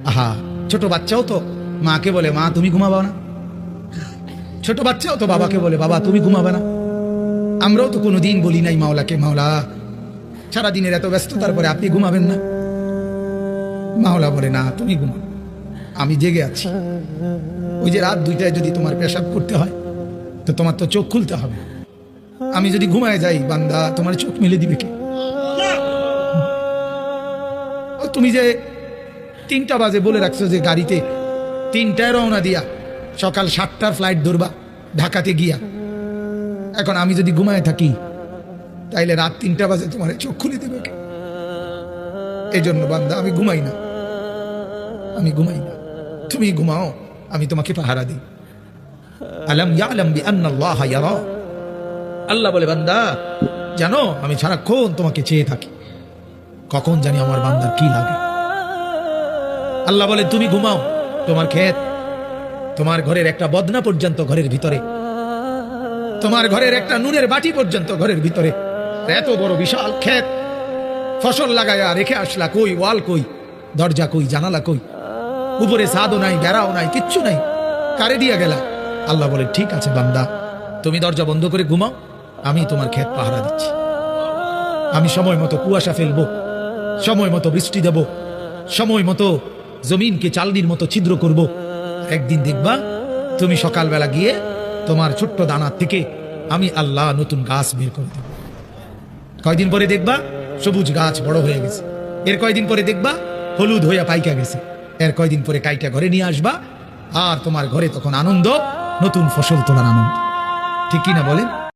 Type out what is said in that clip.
আহা, ছোট বাচ্চাও তো মাকে বলে মা তুমি ঘুমাবা না, ছোট বাচ্চাও তো বাবাকে বলে বাবা তুমি ঘুমাবে না। আমরাও তো কোনোদিন বলি নাই মাওলাকে মাওলা সারাদিনের এত ব্যস্ততার পরে আপনি ঘুমাবেন না। মাওলা বলে না তুমি ঘুমাও, আমি জেগে আছি। ওই যে রাত 2টায় যদি তোমার পেশাব করতে হয় তো তোমার তো চোখ খুলতে হবে। আমি যদি ঘুমায় যাই বান্দা তোমার চোখ মেলে দিবে কে? তুমি যে 3টা বাজে বলে রাখছো যে গাড়িতে 3টায় রওনা দিয়া সকাল 7টার ফ্লাইট ধরবা ঢাকাতে গিয়া, এখন আমি যদি ঘুমায় থাকি তাইলে রাত 3টা বাজে তোমার চোখ খুলে দেবে কে? এই জন্য বান্দা আমি ঘুমাই না, আমি ঘুমাই না, তুমি ঘুমাও, আমি তোমাকে পাহারা দিই। আলাম ইয়ালাম বিআন্নাল্লাহ ইয়ারা, আল্লাহ বলে বান্দা জানো আমি সারাক্ষণ তোমাকে চেয়ে থাকি, কখন জানি আমার বান্দার কি লাগে। আল্লাহ বলে তুমি ঘুমাও, তোমার ক্ষেত, তোমার ঘরের একটা বদনা পর্যন্ত ঘরের ভিতরে, তোমার ঘরের একটা নুনের বাটি পর্যন্ত ঘরের ভিতরে, এত বড় বিশাল ক্ষেত ফসল লাগায়া রেখে আসলা, কই ওয়াল কই, দরজা কই, জানালা কই, উপরে ছাদও নাই, বেড়াও নাই, কিচ্ছু নাই, কারে দিয়া গেলা? আল্লাহ বলে ঠিক আছে বান্দা তুমি দরজা বন্ধ করে ঘুমাও, আমি তোমার ক্ষেত পাহারা দিচ্ছি। আমি সময় মতো কুয়াশা ফেলবো, সময় মতো বৃষ্টি দেব, সময় মতো জমিনকে চালনির মতো ছিদ্র করব। একদিন দেখবা তুমি সকালবেলা গিয়ে তোমার ছোট্ট দানা থেকে আমি আল্লাহ নতুন গাছ বের করে দেব। কয়দিন পরে দেখবা সবুজ গাছ বড় হয়ে গেছে, এর কয়দিন পরে দেখবা হলুদ হইয়া পাইকা গেছে, এর কয়দিন পরে কাইটা ঘরে নিয়ে আসবা, আর তোমার ঘরে তখন আনন্দ, নতুন ফসল তোলার আনন্দ। ঠিক কিনা বলেন?